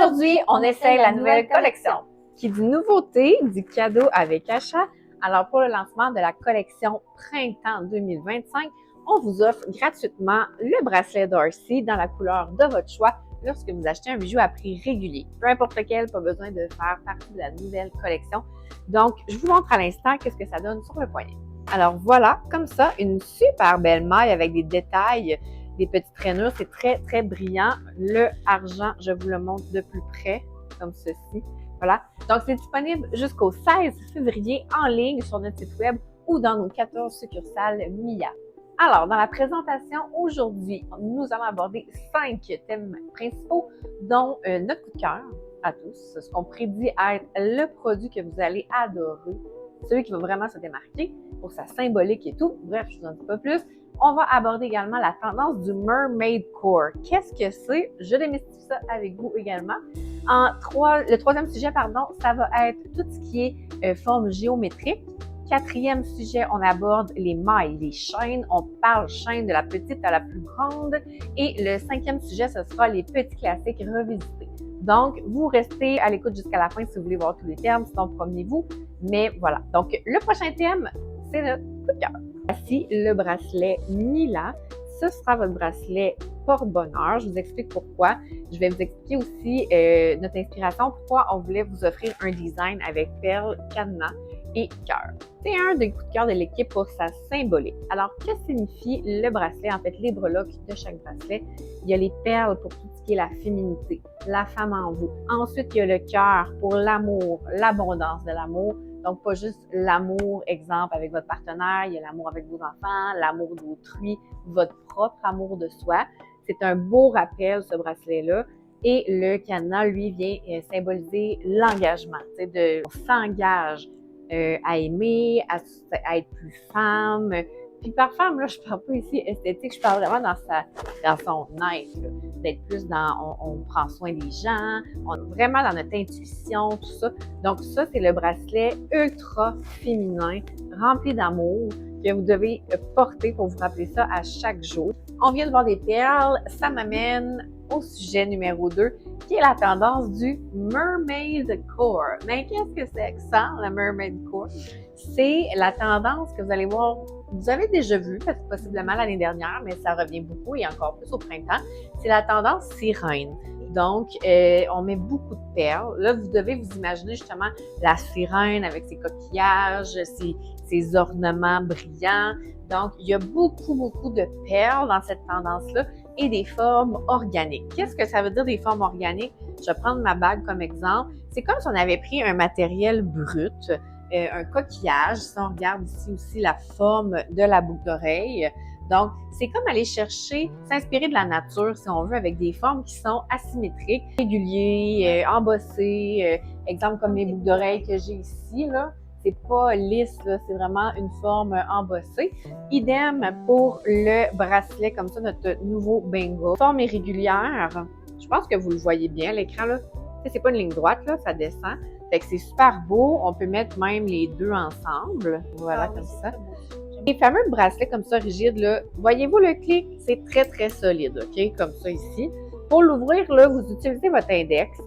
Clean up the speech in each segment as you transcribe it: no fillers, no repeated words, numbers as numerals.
Aujourd'hui, on essaie la nouvelle collection. Qui dit nouveauté, dit cadeau avec achat. Alors, pour le lancement de la collection Printemps 2025, on vous offre gratuitement le bracelet Darcy dans la couleur de votre choix lorsque vous achetez un bijou à prix régulier. Peu importe lequel, pas besoin de faire partie de la nouvelle collection. Donc, je vous montre à l'instant qu'est-ce que ça donne sur le poignet. Alors voilà, comme ça, une super belle maille avec des détails, des petites rainures. C'est très, très brillant. Le argent, je vous le montre de plus près, comme ceci. Voilà. Donc, c'est disponible jusqu'au 16 février en ligne sur notre site web ou dans nos 14 succursales MIA. Alors, dans la présentation aujourd'hui, nous allons aborder 5 thèmes principaux, dont notre coup de cœur à tous, ce qu'on prédit être le produit que vous allez adorer, celui qui va vraiment se démarquer pour sa symbolique et tout. Bref, je ne vous en dis pas plus. On va aborder également la tendance du Mermaid Core. Qu'est-ce que c'est? Je démystifie ça avec vous également. Le troisième sujet, ça va être tout ce qui est forme géométrique. Quatrième sujet, on aborde les mailles, les chaînes. On parle chaîne de la petite à la plus grande. Et le cinquième sujet, ce sera les petits classiques revisités. Donc, vous restez à l'écoute jusqu'à la fin si vous voulez voir tous les termes, sinon promenez-vous. Mais voilà. Donc, le prochain thème, c'est le coup de cœur. Voici le bracelet Mila. Ce sera votre bracelet porte-bonheur. Je vous explique pourquoi. Je vais vous expliquer aussi notre inspiration, pourquoi on voulait vous offrir un design avec perles, cadenas et cœur. C'est un des coups de cœur de l'équipe pour sa symbolique. Alors, que signifie le bracelet? En fait, les breloques de chaque bracelet, il y a les perles pour tout ce qui est la féminité, la femme en vous. Ensuite, il y a le cœur pour l'amour, l'abondance de l'amour. Donc, pas juste l'amour, exemple, avec votre partenaire, il y a l'amour avec vos enfants, l'amour d'autrui, votre propre amour de soi. C'est un beau rappel, ce bracelet-là. Et le cadenas, lui, vient symboliser l'engagement. On s'engage à aimer, à être plus femme. Puis par femme, là, je parle pas ici esthétique, je parle vraiment dans son être, d'être plus dans, on prend soin des gens, vraiment dans notre intuition, tout ça. Donc ça, c'est le bracelet ultra féminin, rempli d'amour, que vous devez porter pour vous rappeler ça à chaque jour. On vient de voir des perles, ça m'amène au sujet numéro 2, qui est la tendance du Mermaid Core. Mais qu'est-ce que c'est que ça, le Mermaid Core? C'est la tendance que vous allez voir, vous avez déjà vu, possiblement l'année dernière, mais ça revient beaucoup et encore plus au printemps. C'est la tendance sirène. Donc, on met beaucoup de perles. Là, vous devez vous imaginer justement la sirène avec ses coquillages, ses ornements brillants. Donc, il y a beaucoup, beaucoup de perles dans cette tendance-là et des formes organiques. Qu'est-ce que ça veut dire des formes organiques? Je vais prendre ma bague comme exemple. C'est comme si on avait pris un matériel brut, un coquillage. Si on regarde ici aussi la forme de la boucle d'oreille. Donc, c'est comme aller chercher, s'inspirer de la nature, si on veut, avec des formes qui sont asymétriques, réguliers, embossés. Exemple comme les boucles d'oreilles que j'ai ici, là. C'est pas lisse, là, c'est vraiment une forme embossée. Idem pour le bracelet, comme ça, notre nouveau bingo. Forme irrégulière, je pense que vous le voyez bien à l'écran, là. C'est pas une ligne droite, là, ça descend. Fait que c'est super beau. On peut mettre même les deux ensemble. Voilà, comme ça. Les fameux bracelets comme ça, rigides, là, voyez-vous le clic? C'est très, très solide, OK? Comme ça ici. Pour l'ouvrir, là, vous utilisez votre index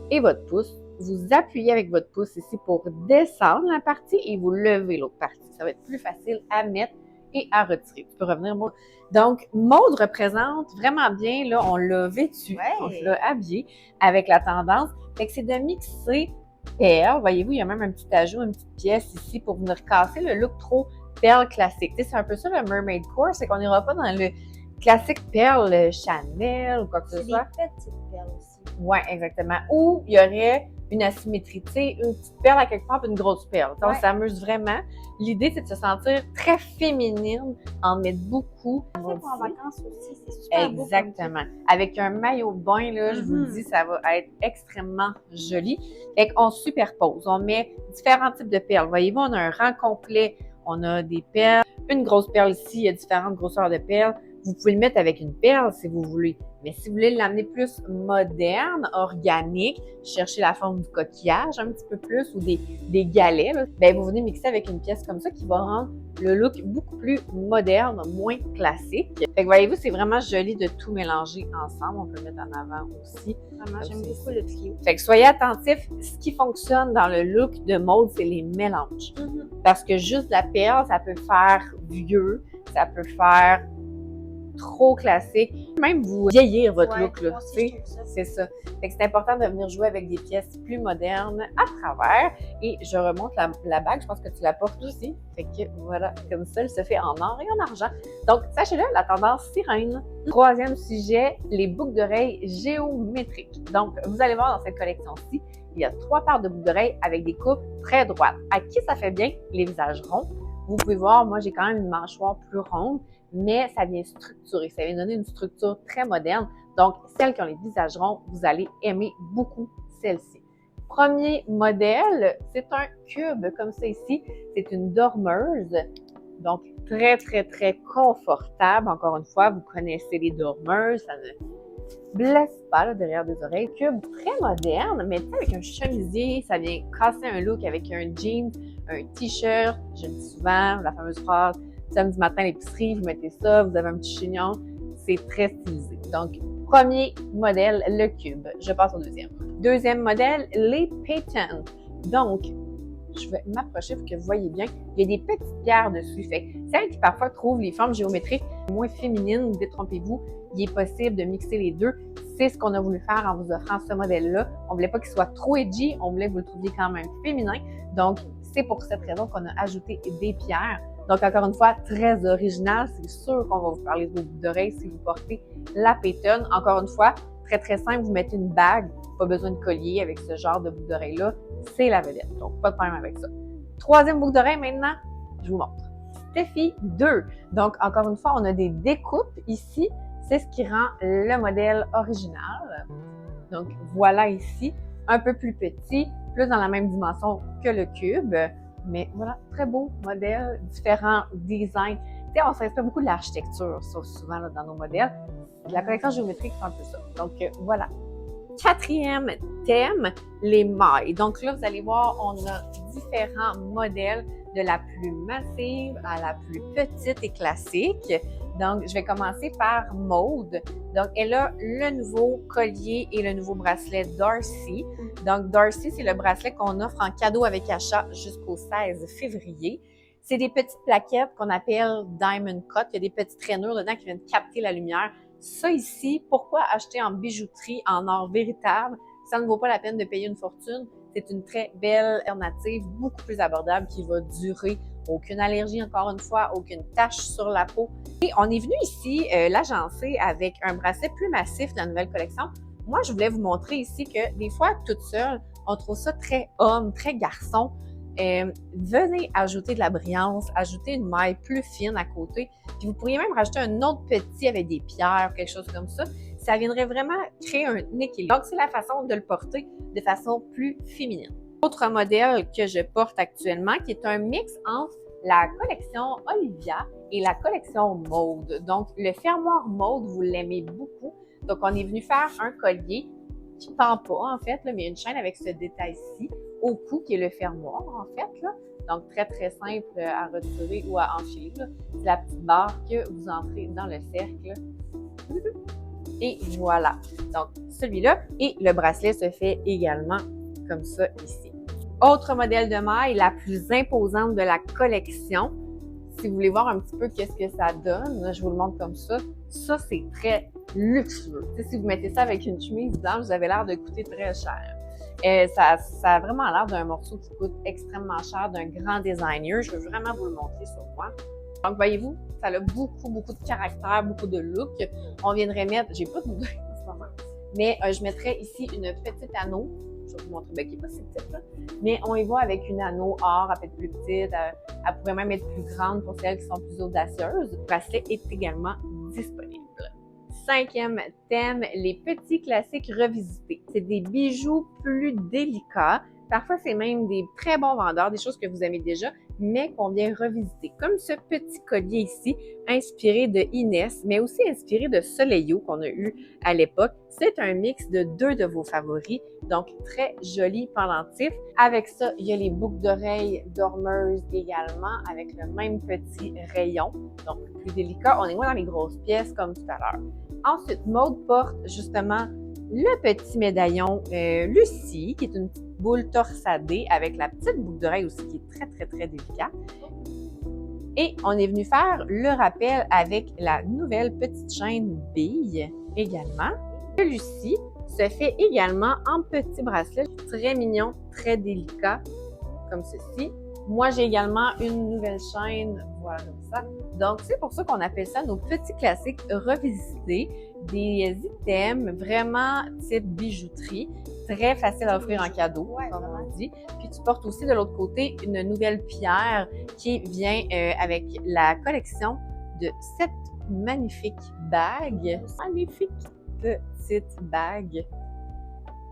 et votre pouce. Vous appuyez avec votre pouce ici pour descendre la partie et vous levez l'autre partie. Ça va être plus facile à mettre et à retirer. Tu peux revenir, Maud. Donc, Maud représente vraiment bien, là, on l'a vêtu, on l'a habillé avec la tendance. Fait que c'est de mixer perles. Voyez-vous, il y a même un petit ajout, une petite pièce ici pour venir casser le look trop perle classique. Tu sais, c'est un peu ça le Mermaid Core, c'est qu'on n'ira pas dans le classique perle Chanel ou quoi que ce soit. C'est des petites perles aussi. Oui, exactement. Ou il y aurait une asymétrie, tu sais, une petite perle à quelque part puis une grosse perle. Donc, on s'amuse vraiment. L'idée, c'est de se sentir très féminine, en mettre beaucoup. Pour en vacances aussi, c'est super beau. Exactement. Avec un maillot de bain, là, je vous le dis, ça va être extrêmement joli. Fait qu'on superpose. On met différents types de perles. Voyez-vous, on a un rang complet. On a des perles. Une grosse perle ici, il y a différentes grosseurs de perles. Vous pouvez le mettre avec une perle si vous voulez. Mais si vous voulez l'amener plus moderne, organique, chercher la forme du coquillage un petit peu plus ou des galets, là, ben vous venez mixer avec une pièce comme ça qui va rendre le look beaucoup plus moderne, moins classique. Fait que voyez-vous, c'est vraiment joli de tout mélanger ensemble. On peut le mettre en avant aussi. Vraiment, j'aime beaucoup le trio. Fait que soyez attentifs. Ce qui fonctionne dans le look de mode, c'est les mélanges. Parce que juste la perle, ça peut faire vieux, ça peut faire trop classique, même vous vieillir votre look, là, c'est ça. Fait que c'est important de venir jouer avec des pièces plus modernes à travers. Et je remonte la bague, je pense que tu la portes aussi. Fait que voilà, comme ça, elle se fait en or et en argent. Donc, sachez-le, la tendance sirène. Troisième sujet, les boucles d'oreilles géométriques. Donc, vous allez voir dans cette collection-ci, il y a 3 paires de boucles d'oreilles avec des coupes très droites. À qui ça fait bien? Les visages ronds. Vous pouvez voir, moi, j'ai quand même une mâchoire plus ronde, mais ça vient structurer, ça vient donner une structure très moderne. Donc, celles qui ont les visages ronds, vous allez aimer beaucoup celle-ci. Premier modèle, c'est un cube comme ça ici. C'est une dormeuse, donc très, très, très confortable. Encore une fois, vous connaissez les dormeuses, ça ne blesse pas là, derrière des oreilles. Cube très moderne, mais avec un chemisier, ça vient casser un look avec un jean, un t-shirt, je le dis souvent, la fameuse phrase « samedi matin à l'épicerie, vous mettez ça, vous avez un petit chignon », c'est très stylisé. Donc, premier modèle, le cube. Je passe au deuxième. Deuxième modèle, les Payton. Donc, je vais m'approcher pour que vous voyez bien, il y a des petites pierres dessus. Fait que celles qui parfois trouvent les formes géométriques moins féminines, détrompez-vous, il est possible de mixer les deux. C'est ce qu'on a voulu faire en vous offrant ce modèle-là. On voulait pas qu'il soit trop edgy, on voulait que vous le trouviez quand même féminin. Donc, c'est pour cette raison qu'on a ajouté des pierres. Donc, encore une fois, très original. C'est sûr qu'on va vous parler de vos boucles d'oreilles si vous portez la Payton. Encore une fois, très, très simple. Vous mettez une bague, pas besoin de collier avec ce genre de boucle d'oreille-là. C'est la vedette. Donc, pas de problème avec ça. Troisième boucle d'oreille maintenant, je vous montre. Steffi 2. Donc, encore une fois, on a des découpes ici. C'est ce qui rend le modèle original. Donc, voilà ici, un peu plus petit, plus dans la même dimension que le cube. Mais voilà, très beau modèle, différents designs. Tu sais, on s'inspire beaucoup de l'architecture, ça, souvent là, dans nos modèles. La collection géométrique, c'est un peu ça. Donc, voilà. Quatrième thème, les mailles. Donc là, vous allez voir, on a différents modèles de la plus massive à la plus petite et classique. Donc, je vais commencer par Maude. Donc, elle a le nouveau collier et le nouveau bracelet Darcy. Donc, Darcy, c'est le bracelet qu'on offre en cadeau avec achat jusqu'au 16 février. C'est des petites plaquettes qu'on appelle Diamond Cut. Il y a des petites rainures dedans qui viennent capter la lumière. Ça ici, pourquoi acheter en bijouterie en or véritable? Ça ne vaut pas la peine de payer une fortune. C'est une très belle alternative, beaucoup plus abordable, qui va durer. Aucune allergie, encore une fois, aucune tache sur la peau. Et on est venu ici l'agencer avec un bracelet plus massif de la nouvelle collection. Moi, je voulais vous montrer ici que des fois, toute seule, on trouve ça très homme, très garçon. Venez ajouter de la brillance, ajouter une maille plus fine à côté. Puis vous pourriez même rajouter un autre petit avec des pierres, quelque chose comme ça. Ça viendrait vraiment créer un équilibre. Donc, c'est la façon de le porter de façon plus féminine. Autre modèle que je porte actuellement, qui est un mix entre la collection Olivia et la collection Maude. Donc, le fermoir Maude, vous l'aimez beaucoup. Donc, on est venu faire un collier qui ne pend pas, en fait, là, mais une chaîne avec ce détail-ci au cou, qui est le fermoir, en fait, là. Donc, très, très simple à retirer ou à enfiler, là. C'est la petite barre que vous entrez dans le cercle. Et voilà. Donc, celui-là. Et le bracelet se fait également comme ça ici. Autre modèle de maille, la plus imposante de la collection. Si vous voulez voir un petit peu qu'est-ce que ça donne, là, je vous le montre comme ça. Ça, c'est très luxueux. Tu sais, si vous mettez ça avec une chemise blanche, vous avez l'air de coûter très cher. Ça a vraiment l'air d'un morceau qui coûte extrêmement cher, d'un grand designer. Je veux vraiment vous le montrer sur moi. Donc, voyez-vous, ça a beaucoup, beaucoup de caractère, beaucoup de look. On viendrait mettre, j'ai pas de bouton en ce moment, mais je mettrais ici une petite anneau. Je vais vous montrer, qui n'est pas si petite, là. Mais on y va avec une anneau or, elle peut être plus petite, elle pourrait même être plus grande pour celles qui sont plus audacieuses. Le bracelet est également disponible. Cinquième thème, les petits classiques revisités. C'est des bijoux plus délicats, Parfois, c'est même des très bons vendeurs, des choses que vous aimez déjà, mais qu'on vient revisiter. Comme ce petit collier ici, inspiré de Inès, mais aussi inspiré de Soleillo qu'on a eu à l'époque. C'est un mix de deux de vos favoris, donc très joli pendentif. Avec ça, il y a les boucles d'oreilles dormeuses également, avec le même petit rayon, donc plus délicat. On est moins dans les grosses pièces comme tout à l'heure. Ensuite, Maude porte justement le petit médaillon Lucie, qui est une petite boule torsadée avec la petite boucle d'oreille aussi qui est très, très, très délicate. Et on est venu faire le rappel avec la nouvelle petite chaîne bille également. Le Lucie se fait également en petit bracelet, très mignon, très délicat, comme ceci. Moi, j'ai également une nouvelle chaîne, voilà comme ça. Donc, c'est pour ça qu'on appelle ça nos petits classiques revisités, des items vraiment type bijouterie, très facile à offrir en cadeau, comme on dit. Puis tu portes aussi de l'autre côté une nouvelle pierre qui vient avec la collection de cette magnifique bague, magnifique petite bague,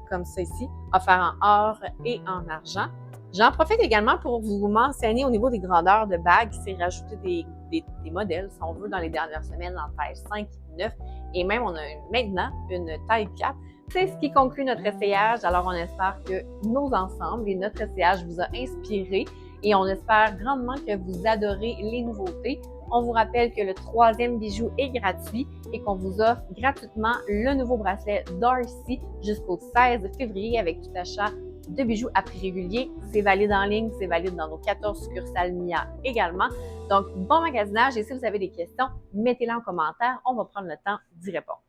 comme ça ici, offert en or et en argent. J'en profite également pour vous mentionner au niveau des grandeurs de bagues, c'est rajouter des modèles, si on veut, dans les dernières semaines en taille 5, 9 et même on a maintenant une taille 4. C'est ce qui conclut notre essayage, alors on espère que nos ensembles et notre essayage vous a inspiré et on espère grandement que vous adorez les nouveautés. On vous rappelle que le 3e bijou est gratuit et qu'on vous offre gratuitement le nouveau bracelet Darcy jusqu'au 16 février avec tout achat de bijoux à prix régulier. C'est valide en ligne, c'est valide dans nos 14 succursales MIA également. Donc, bon magasinage et si vous avez des questions, mettez-les en commentaire, on va prendre le temps d'y répondre.